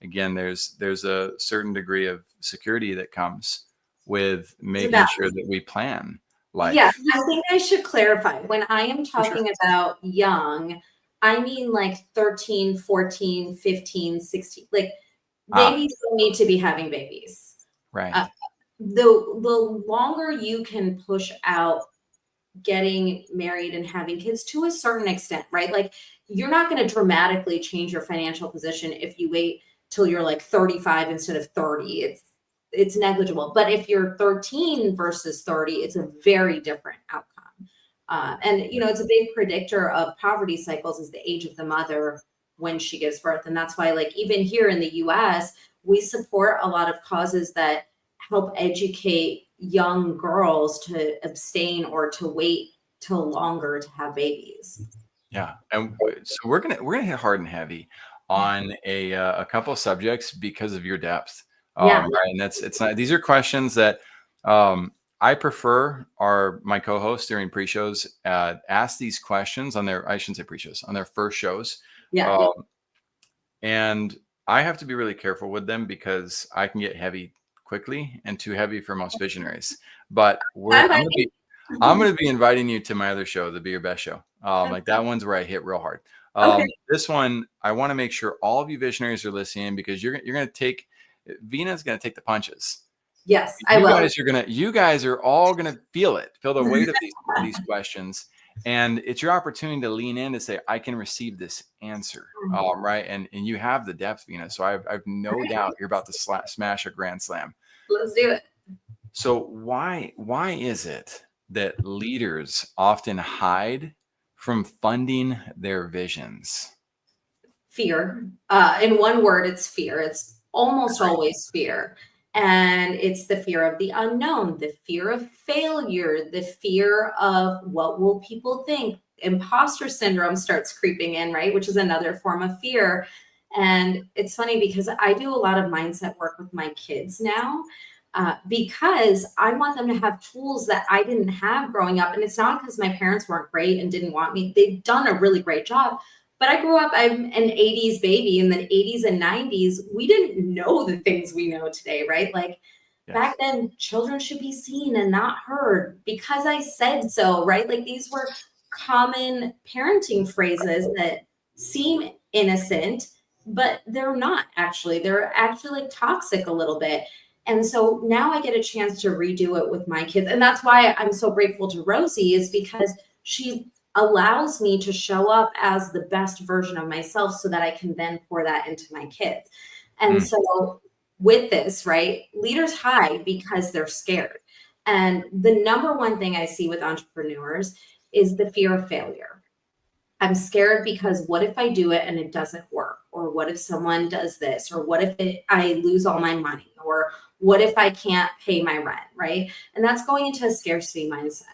again, there's a certain degree of security that comes with making sure that we plan life. Yeah, I think I should clarify. When I am talking about young, I mean like 13, 14, 15, 16. Like, babies don't need to be having babies. Right. The longer you can push out getting married and having kids to a certain extent, right? Like, you're not going to dramatically change your financial position if you wait till you're like 35 instead of 30. It's negligible. But if you're 13 versus 30, it's a very different outcome. And it's a big predictor of poverty cycles is the age of the mother when she gives birth. And that's why, like, even here in the US, we support a lot of causes that help educate young girls to abstain or to wait till longer to have babies. Yeah, and so we're gonna hit hard and heavy on a couple of subjects because of your depth. Yeah. Right, and it's not, these are questions that I prefer my co-hosts during pre-shows ask these questions on their, I shouldn't say pre-shows, on their first shows. Yeah. And I have to be really careful with them because I can get heavy quickly and too heavy for most visionaries. But I'm going to be inviting you to my other show, the Be Your Best show. Like that one's where I hit real hard. This one, I want to make sure all of you visionaries are listening because you're going to take, Veena's going to take the punches. Yes, I will. You guys are all going to feel the weight of these questions. And it's your opportunity to lean in to say, I can receive this answer. Right. And you have the depth, Veena. So I've no doubt you're about to smash a grand slam. Let's do it. So why is it that leaders often hide from funding their visions? Fear. In one word, it's fear. It's almost always fear. And it's the fear of the unknown, the fear of failure, the fear of what will people think. Imposter syndrome starts creeping in, right? Which is another form of fear. And it's funny because I do a lot of mindset work with my kids now. Because I want them to have tools that I didn't have growing up. And it's not because my parents weren't great and didn't want me. They've done a really great job. But I grew up, I'm an 80s baby. In the 80s and 90s, we didn't know the things we know today, right? Like back then, children should be seen and not heard because I said so, right? Like these were common parenting phrases that seem innocent, but they're not actually. They're actually like toxic a little bit. And so now I get a chance to redo it with my kids. And that's why I'm so grateful to Rosie, is because she allows me to show up as the best version of myself so that I can then pour that into my kids. And so with this, right, leaders hide because they're scared. And the number one thing I see with entrepreneurs is the fear of failure. I'm scared because what if I do it and it doesn't work? Or what if someone does this? Or what if I lose all my money? Or what if I can't pay my rent, right? And that's going into a scarcity mindset,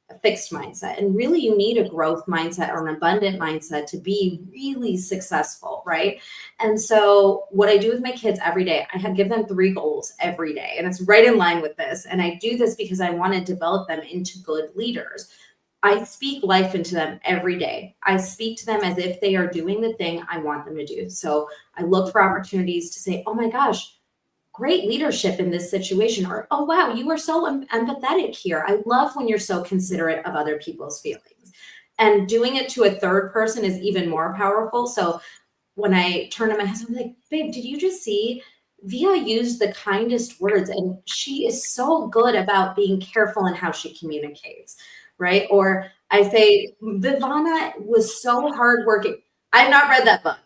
a fixed mindset. And really, you need a growth mindset or an abundant mindset to be really successful, right? And so what I do with my kids every day, I give them 3 goals every day. And it's right in line with this. And I do this because I want to develop them into good leaders. I speak life into them every day. I speak to them as if they are doing the thing I want them to do. So I look for opportunities to say, oh my gosh, great leadership in this situation. Or, oh, wow, you are so empathetic here. I love when you're so considerate of other people's feelings. And doing it to a third person is even more powerful. So when I turn to my husband, I'm like, babe, did you just see Via used the kindest words? And she is so good about being careful in how she communicates, right? Or I say, Vivana was so hardworking. I've not read that book.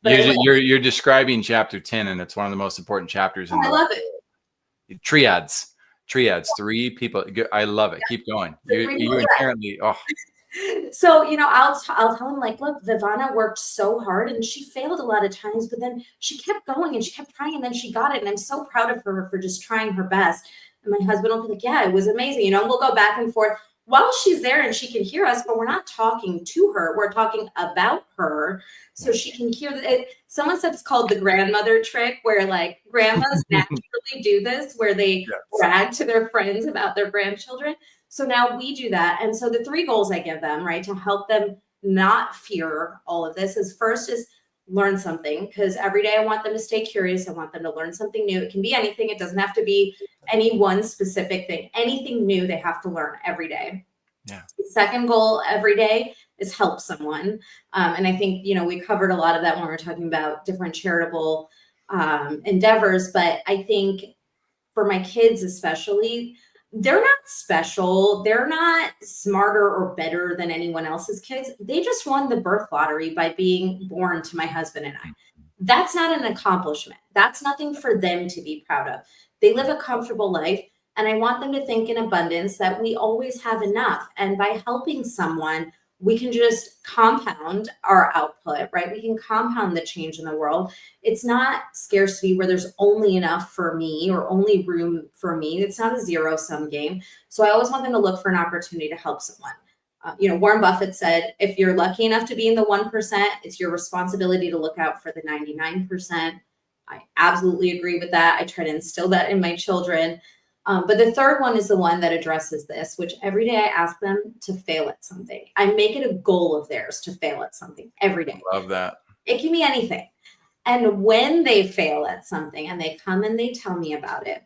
You're describing chapter 10, and it's one of the most important chapters in I love it. Triads, 3 people. I love it. Keep going. You inherently, So, I'll tell him, like, look, Vivana worked so hard and she failed a lot of times, but then she kept going and she kept trying and then she got it. And I'm so proud of her for just trying her best. And my husband will be like, yeah, it was amazing. We'll go back and forth while she's there and she can hear us, but we're not talking to her. We're talking about her so she can hear it. Someone said it's called the grandmother trick, where like grandmas naturally do this, where they brag to their friends about their grandchildren. So now we do that. And so the 3 goals I give them, right, to help them not fear all of this is, first is learn something, because every day I want them to stay curious. I want them to learn something new. It can be anything. It doesn't have to be any one specific thing. Anything new they have to learn every day. Yeah. The second goal every day is help someone. And I think, we covered a lot of that when we were talking about different charitable endeavors. But I think for my kids especially, they're not special. They're not smarter or better than anyone else's kids. They just won the birth lottery by being born to my husband and I. That's not an accomplishment. That's nothing for them to be proud of. They live a comfortable life. And I want them to think in abundance that we always have enough. And by helping someone, we can just compound our output, right? We can compound the change in the world. It's not scarcity where there's only enough for me or only room for me. It's not a zero sum game. So I always want them to look for an opportunity to help someone. Warren Buffett said, if you're lucky enough to be in the 1%, it's your responsibility to look out for the 99%. I absolutely agree with that. I try to instill that in my children. But the third one is the one that addresses this, which every day I ask them to fail at something. I make it a goal of theirs to fail at something every day. Love that. It can be anything. And when they fail at something and they come and they tell me about it,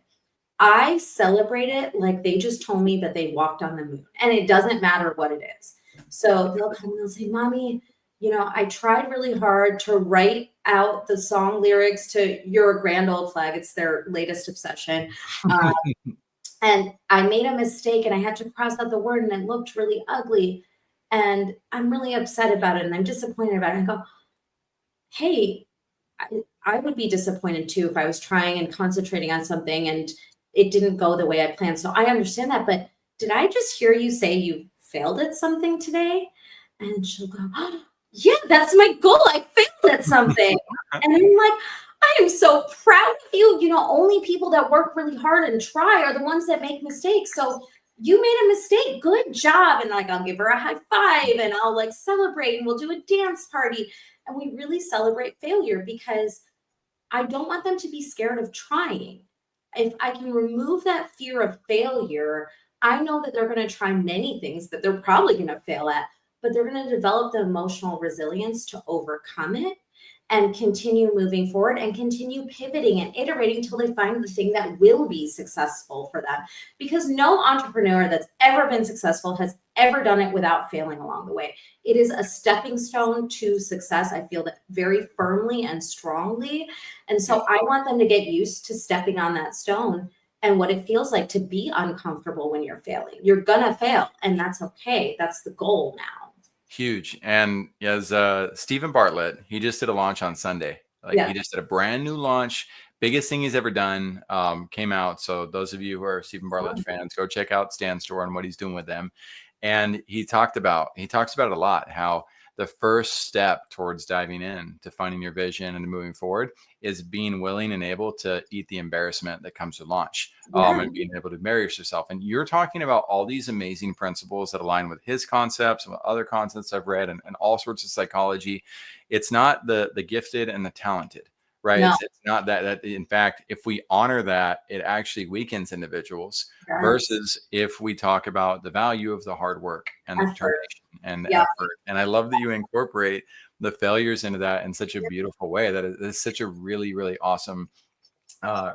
I celebrate it like they just told me that they walked on the moon, and it doesn't matter what it is. So they'll come and they'll say, Mommy, I tried really hard to write out the song lyrics to You're a Grand Old Flag. It's their latest obsession. And I made a mistake and I had to cross out the word and it looked really ugly. And I'm really upset about it and I'm disappointed about it. I go, hey, I would be disappointed too if I was trying and concentrating on something and it didn't go the way I planned. So I understand that. But did I just hear you say you failed at something today? And she'll go, oh, yeah, that's my goal. I failed at something. And I'm like, I am so proud of you. Only people that work really hard and try are the ones that make mistakes. So you made a mistake. Good job. And I'll give her a high five and I'll celebrate and we'll do a dance party. And we really celebrate failure because I don't want them to be scared of trying. If I can remove that fear of failure, I know that they're going to try many things that they're probably going to fail at, but they're going to develop the emotional resilience to overcome it and continue moving forward and continue pivoting and iterating till they find the thing that will be successful for them. Because no entrepreneur that's ever been successful has ever done it without failing along the way. It is a stepping stone to success. I feel that very firmly and strongly. And so I want them to get used to stepping on that stone and what it feels like to be uncomfortable when you're failing. You're gonna fail, and that's okay. That's the goal now. Huge. And as Stephen Bartlett, he just did a launch on Sunday. He just did a brand new launch. Biggest thing he's ever done, came out. So those of you who are Stephen Bartlett fans, go check out Stan's store and what he's doing with them. And he talks about it a lot, how the first step towards diving in to finding your vision and moving forward is being willing and able to eat the embarrassment that comes with launch, and being able to marry yourself. And you're talking about all these amazing principles that align with his concepts and with other concepts I've read and all sorts of psychology. It's not the gifted and the talented, right? No. It's not that. In fact, if we honor that, it actually weakens individuals versus if we talk about the value of the hard work and the determination and the effort. And I love that you incorporate the failures into that in such a beautiful way. That is such a really, really awesome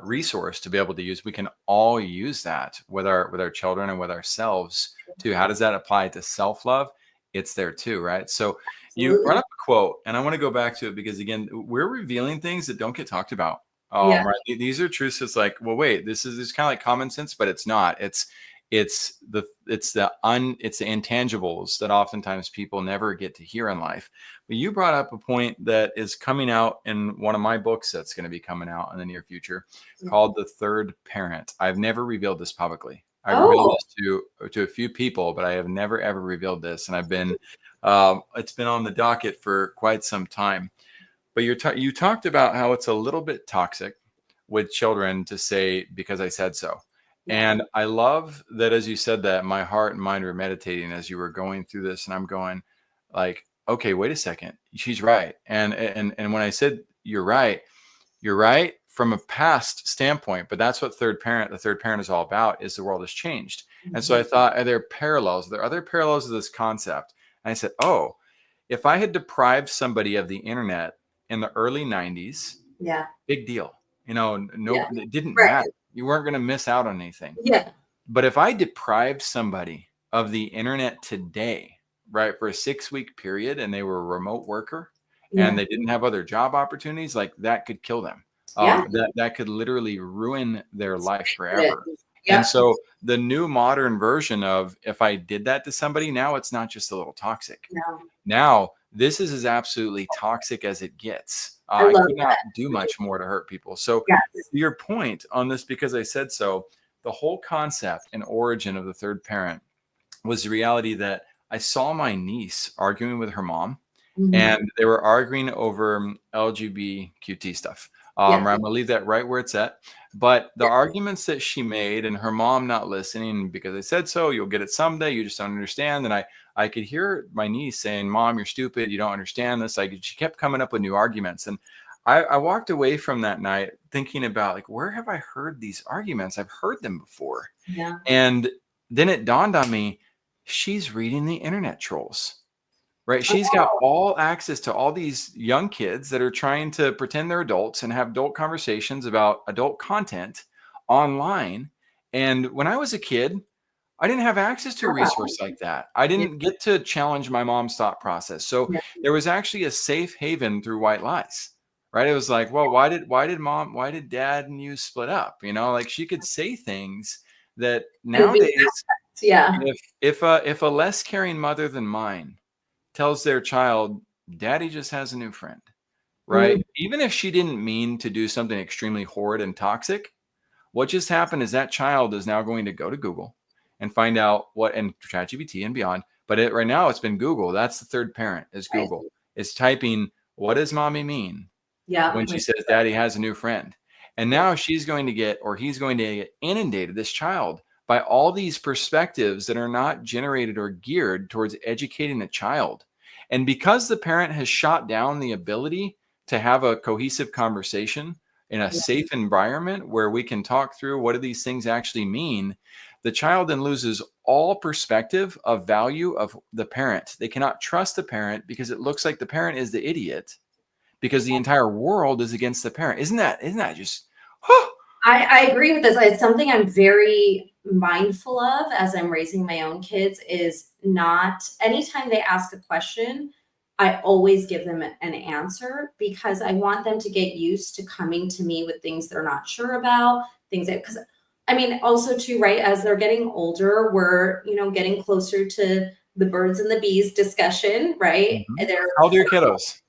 resource to be able to use. We can all use that with our children and with ourselves too. How does that apply to self-love? It's there too, right? So you brought up a quote, and I want to go back to it because again, we're revealing things that don't get talked about. Right? These are truths. It's like, well, wait, this is kind of like common sense, but it's not. It's the intangibles that oftentimes people never get to hear in life. But you brought up a point that is coming out in one of my books that's going to be coming out in the near future, called The Third Parent. I've never revealed this publicly. I revealed this to a few people, but I have never ever revealed this, and I've been it's been on the docket for quite some time. But you talked about how it's a little bit toxic with children to say, because I said so. And I love that as you said that, my heart and mind were meditating as you were going through this, and I'm going like, okay, wait a second, she's right. And when I said you're right from a past standpoint, but that's what the third parent is all about, is the world has changed. And so I thought, are there parallels? Are there other parallels of this concept? And I said, oh, if I had deprived somebody of the internet in the early 90s, big deal. It didn't matter. You weren't going to miss out on anything. But if I deprived somebody of the internet today, right, for a 6-week period, and they were a remote worker and they didn't have other job opportunities, like that could kill them. That could literally ruin their life forever. And so the new modern version of, if I did that to somebody, now it's not just a little toxic. Now this is as absolutely toxic as it gets. I could not do much more to hurt people. So to your point on this, because I said so, the whole concept and origin of the third parent was the reality that I saw my niece arguing with her mom, Mhm. and they were arguing over LGBTQT stuff. Yeah. I'm gonna leave that right where it's at. But the arguments that she made and her mom not listening because I said so, you'll get it someday, you just don't understand. And I could hear my niece saying, "Mom, you're stupid, you don't understand this." Like she kept coming up with new arguments. And I walked away from that night thinking about like, where have I heard these arguments? I've heard them before. Yeah. And then it dawned on me, she's reading the internet trolls. Right? She's got Oh, all access to all these young kids that are trying to pretend they're adults and have adult conversations about adult content online. And when I was a kid, I didn't have access to a wow. resource like that. I Yeah. didn't get to challenge my mom's thought process. So Yeah. there was actually a safe haven through white lies. Right? It was like, well, why did dad and you split up? Like she could say things that It'd be nowadays, yeah. if a less caring mother than mine tells their child, "Daddy just has a new friend," Mm, right? Even if she didn't mean to do something extremely horrid and toxic, what just happened is that child is now going to go to Google and find out and ChatGPT and beyond. But right now it's been Google. That's the third parent is right. Google. It's typing, "What does mommy mean Yeah. when she says daddy has a new friend?" And Yeah. now she's going to get, or he's going to get inundated, this child, by all these perspectives that are not generated or geared towards educating a child. And because the parent has shot down the ability to have a cohesive conversation in a Yeah. safe environment where we can talk through what do these things actually mean, the child then loses all perspective of value of the parent. They cannot trust the parent because it looks like the parent is the idiot because the entire world is against the parent. Isn't that just I agree with this. It's something I'm very mindful of as I'm raising my own kids is not anytime they ask a question, I always give them an answer because I want them to get used to coming to me with things they're not sure about, things that, because I mean, also too, right, as they're getting older, we're, getting closer to the birds and the bees discussion, right? Mhm. They're How old are your kiddos?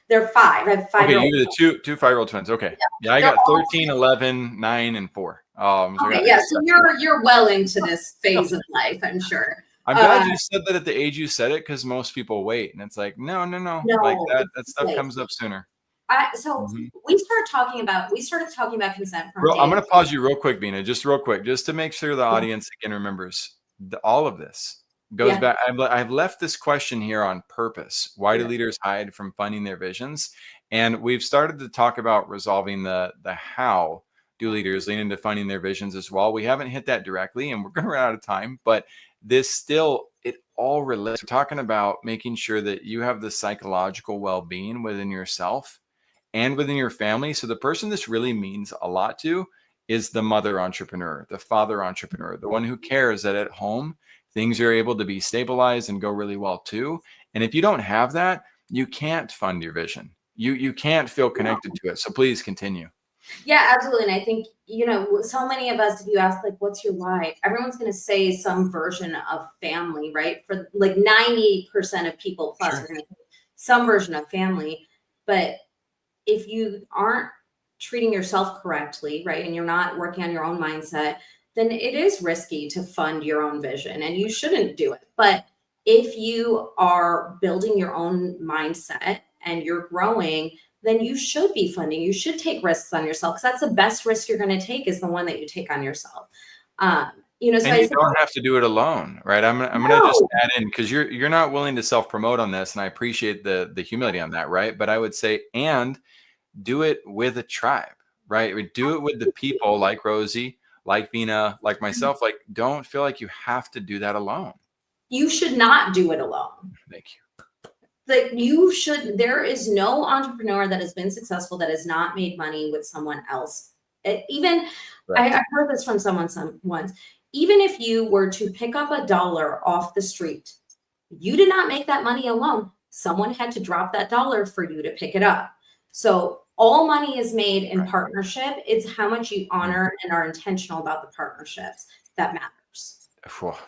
they're 5. I have Okay, 5-year-old. you the two 5-year-old twins. Okay. Yeah, I They're got all 13, 11, 9, and 4. So I okay, got yeah, so you're well into this phase of life, I'm sure. I'm glad Uh, you said that at the age you said it because most people wait, and it's like, no, no, no. Like no, that it's stuff like comes up sooner. so Mhm. we started talking about consent from Real I'm day gonna pause you real quick, Veena, just real quick, just to make sure the one. audience again remembers all of this goes Yeah, back. I've left this question here on purpose. Why do yeah, leaders hide from funding their visions? And we've started to talk about resolving the how do leaders lean into funding their visions as well. We haven't hit that directly, and we're going to run out of time, but it all relates. We're talking about making sure that you have the psychological well-being within yourself and within your family. So the person this really means a lot to is the mother entrepreneur, the father entrepreneur, the one who cares that at home things are able to be stabilized and go really well too. And if you don't have that, you can't fund your vision. You can't feel connected to it. So please continue. yeah, absolutely. And I think so many of us, if you ask like, "What's your why?" Everyone's going to say some version of family, right? For like 90% of people plus are Sure. going to say some version of family, but if you aren't treating yourself correctly, right, and you're not working on your own mindset, then it is risky to fund your own vision and you shouldn't do it. But if you are building your own mindset and you're growing, then you should be funding. You should take risks on yourself because that's the best risk you're going to take is the one that you take on yourself. So And I you suppose don't have to do it alone, right? I'm gonna just no, add in because you're not willing to self-promote on this, and I appreciate the humility on that, right? But I would say, and do it with a tribe, right? Do it with the people like Rosie, like Veena, like myself. Like, don't feel like you have to do that alone. you should not do it alone. Thank you. Like there is no entrepreneur that has been successful that has not made money with someone else. Even I Correct. heard this from someone once. Even if you were to pick up $1 off the street, you did not make that money alone. Someone had to drop that dollar for you to pick it up. So all money is made in Right. partnership. It's how much you Mhm. honor and are intentional about the partnerships that matters.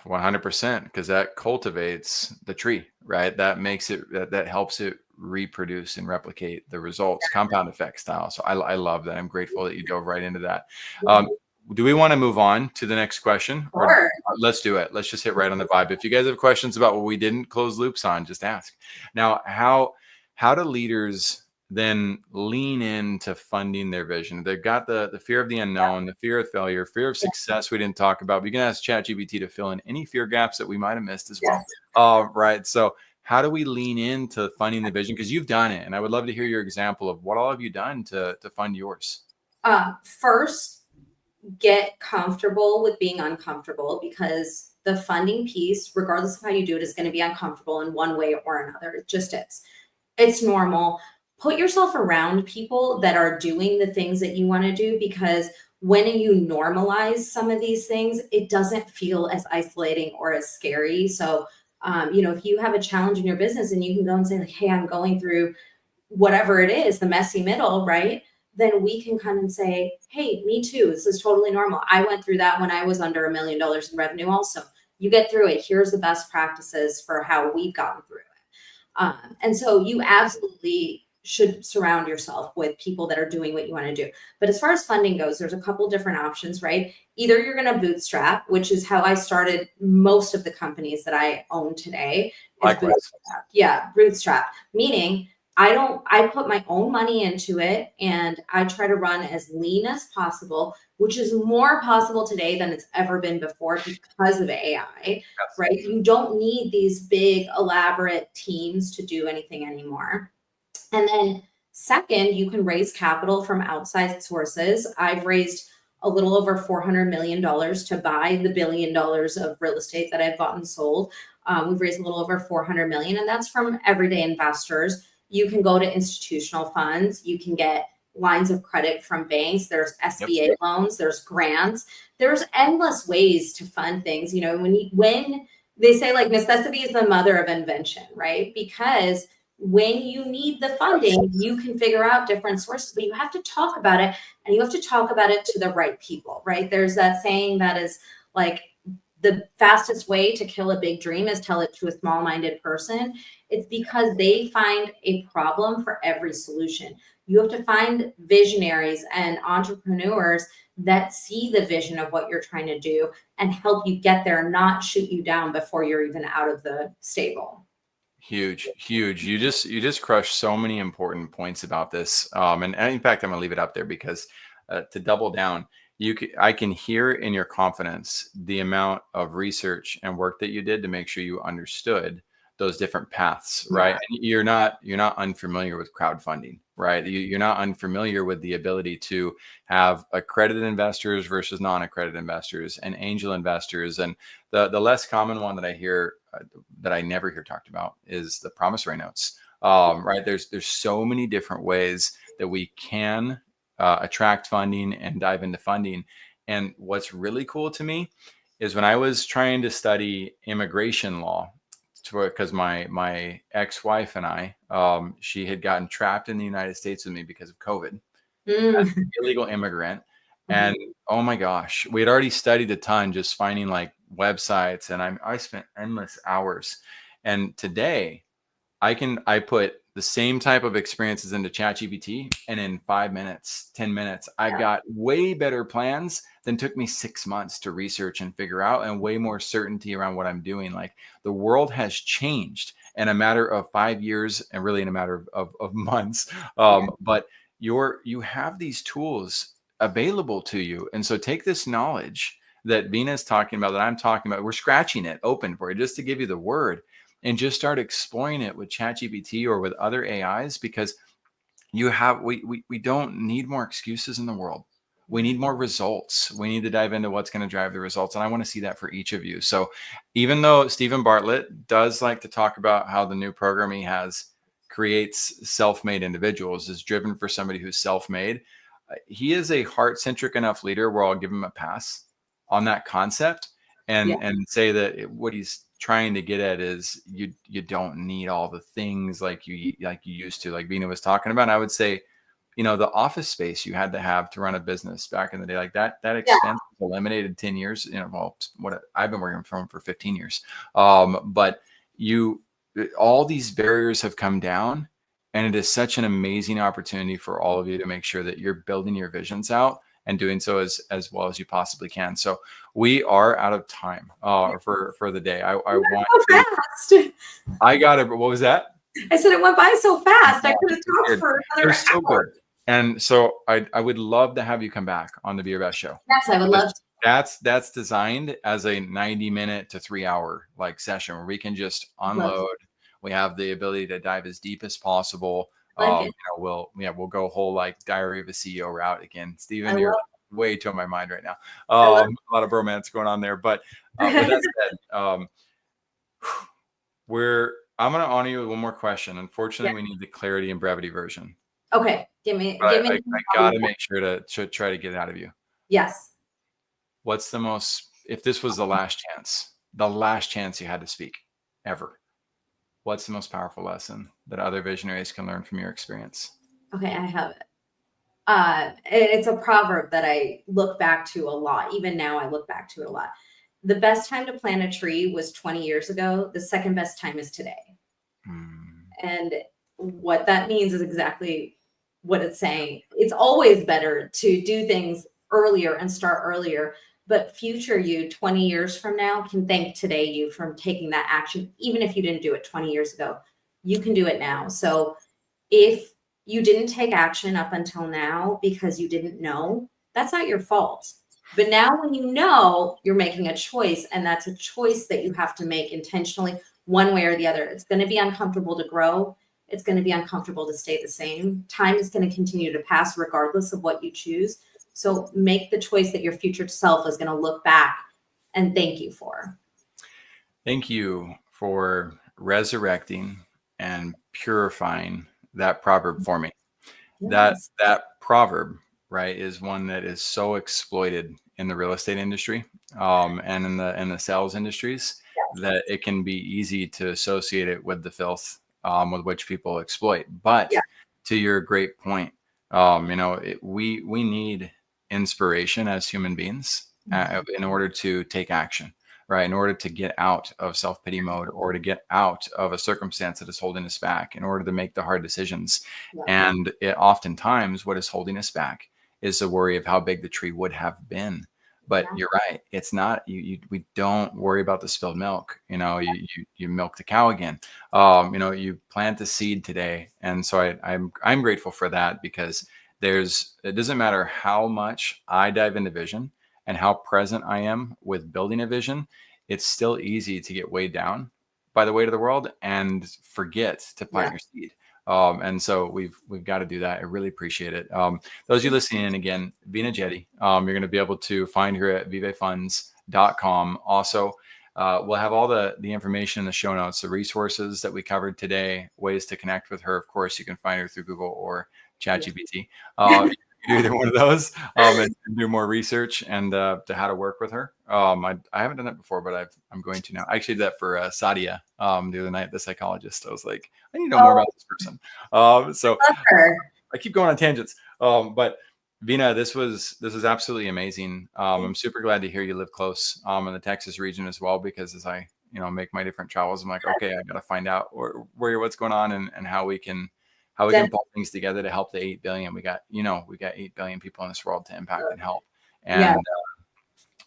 100%, because that cultivates the tree, right? That makes it that helps it reproduce and replicate the results, compound effect style. So I love that. I'm grateful that you dove right into that. Yeah, Um, do we want to move on to the next question, or sure. Let's do it. Let's just hit right on the vibe. If you guys have questions about what we didn't close loops on, just ask. Now, how do leaders then lean into funding their vision? They've got the fear of the unknown, the fear of failure, fear of success we didn't talk about. We can ask ChatGPT to fill in any fear gaps that we might have missed as well. Right. So how do we lean into funding the vision? Because you've done it. And I would love to hear your example of what all have you done to fund yours. First, get comfortable with being uncomfortable, because the funding piece, regardless of how you do it, is going to be uncomfortable in one way or another. It just is. It's normal. Put yourself around people that are doing the things that you want to do, because when you normalize some of these things, it doesn't feel as isolating or as scary. So, if you have a challenge in your business and you can go and say, like, hey, I'm going through whatever it is, the messy middle, right? Then we can come and say, hey, me too. This is totally normal. I went through that when I was under $1 million in revenue also. You get through it. Here's the best practices for how we've gotten through it. And so you absolutely should surround yourself with people that are doing what you want to do. But as far as funding goes, there's a couple different options, right? Either you're going to bootstrap, which is how I started most of the companies that I own today. Likewise. Bootstrap. Yeah, bootstrap, meaning I put my own money into it, and I try to run as lean as possible, which is more possible today than it's ever been before because of AI, right? You don't need these big, elaborate teams to do anything anymore. And then second, you can raise capital from outside sources. I've raised a little over $400 million to buy the $1 billion of real estate that I've bought and sold. We've raised a little over 400 million, and that's from everyday investors. You can go to institutional funds. You can get lines of credit from banks. There's SBA loans. There's grants. There's endless ways to fund things. When they say, like, necessity is the mother of invention, right? Because when you need the funding, you can figure out different sources, but you have to talk about it, and you have to talk about it to the right people, right? There's that saying that is like, the fastest way to kill a big dream is tell it to a small-minded person. It's because they find a problem for every solution. You have to find visionaries and entrepreneurs that see the vision of what you're trying to do and help you get there, not shoot you down before you're even out of the stable. Huge. You just crushed so many important points about this. And in fact, I'm gonna leave it up there because to double down, I can hear in your confidence the amount of research and work that you did to make sure you understood those different paths, right? And you're not unfamiliar with crowdfunding, right? You're not unfamiliar with the ability to have accredited investors versus non-accredited investors and angel investors. And the less common one that I hear that I never hear talked about is the promissory notes. Right? There's so many different ways that we can attract funding and dive into funding. And what's really cool to me is when I was trying to study immigration law, because my ex-wife and I, she had gotten trapped in the United States with me because of COVID, as an illegal immigrant. And oh my gosh, we had already studied a ton just finding like websites, and I spent endless hours. And today I put the same type of experiences into ChatGPT, and in 5 minutes, 10 minutes, I've got way better plans than took me 6 months to research and figure out, and way more certainty around what I'm doing. Like, the world has changed in a matter of 5 years, and really in a matter of months. But you have these tools available to you. And so take this knowledge that Veena is talking about, that I'm talking about, we're scratching it open for you just to give you the word, and just start exploring it with ChatGPT or with other AIs, because we don't need more excuses in the world. We need more results. We need to dive into what's going to drive the results. And I want to see that for each of you. So even though Stephen Bartlett does like to talk about how the new program he has creates self-made individuals, is driven for somebody who's self-made, he is a heart-centric enough leader where I'll give him a pass on that concept, and say that what he's trying to get at is you don't need all the things like you used to, like Veena was talking about. And I would say, the office space you had to have to run a business back in the day, like that expense was eliminated 10 years, well, what I've been working from for 15 years. But all these barriers have come down, and it is such an amazing opportunity for all of you to make sure that you're building your visions out and doing so as well as you possibly can. So we are out of time for the day. I want so fast. I got it. What was that? I said it went by so fast. I could have talked for another so hour. Good. And so I would love to have you come back on the Be Your Best show. Yes, I would love to. That's designed as a 90-minute to 3-hour like session where we can just unload. We have the ability to dive as deep as possible. We'll go whole like Diary of a CEO route again. Steven, you're way too on my mind right now. A lot of bromance going on there. But with that said, I'm going to honor you with one more question. Unfortunately, we need the clarity and brevity version. Okay, give me. I got to make sure to try to get it out of you. Yes. What's if this was the last chance you had to speak ever, what's the most powerful lesson that other visionaries can learn from your experience? Okay, I have it. It's a proverb that I look back to a lot. Even now, I look back to it a lot. The best time to plant a tree was 20 years ago. The second best time is today. And what that means is exactly what it's saying. It's always better to do things earlier and start earlier. But future you 20 years from now can thank today you from taking that action. Even if you didn't do it 20 years ago, you can do it now. So if you didn't take action up until now because you didn't know, that's not your fault. But now when you know, you're making a choice, and that's a choice that you have to make intentionally one way or the other. It's going to be uncomfortable to grow. It's going to be uncomfortable to stay the same. Time is going to continue to pass regardless of what you choose. So make the choice that your future self is going to look back and thank you for. Thank you for resurrecting and purifying that proverb for me. Yes. That proverb, right, is one that is so exploited in the real estate industry and in the sales industries that it can be easy to associate it with the filth with which people exploit. But to your great point, we need inspiration as human beings in order to take action, right? In order to get out of self-pity mode, or to get out of a circumstance that is holding us back, in order to make the hard decisions. And oftentimes what is holding us back is the worry of how big the tree would have been. But you're right. It's not, we don't worry about the spilled milk. You milk the cow again. You plant the seed today. And so I'm grateful for that, because it doesn't matter how much I dive into vision and how present I am with building a vision, it's still easy to get weighed down by the weight of the world and forget to plant your seed. And so we've got to do that. I really appreciate it. Those of you listening in, again, Veena Jetti, you're going to be able to find her at vivefunds.com. Also, we'll have all the information in the show notes, the resources that we covered today, ways to connect with her. Of course, you can find her through Google or ChatGPT. Do either one of those and do more research and to how to work with her. I haven't done that before, but I'm going to now. I actually did that for Sadia the other night, the psychologist. I was like, I need to know more about this person. So I keep going on tangents. But Veena, this was absolutely amazing. I'm super glad to hear you live close in the Texas region as well, because as I make my different travels, I'm like, okay, I got to find out what's going on and how we can pull things together to help the 8 billion. We got 8 billion people in this world to impact and help. And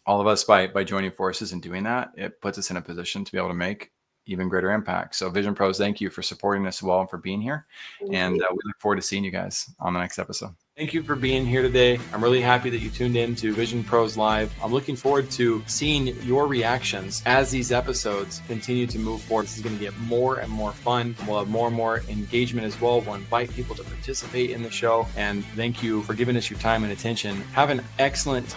all of us by joining forces and doing that, it puts us in a position to be able to make even greater impact. So Vision Pros, thank you for supporting us well and for being here. And we look forward to seeing you guys on the next episode. Thank you for being here today. I'm really happy that you tuned in to Vision Pros Live. I'm looking forward to seeing your reactions as these episodes continue to move forward. This is going to get more and more fun. We'll have more and more engagement as well. We'll invite people to participate in the show. And thank you for giving us your time and attention. Have an excellent time.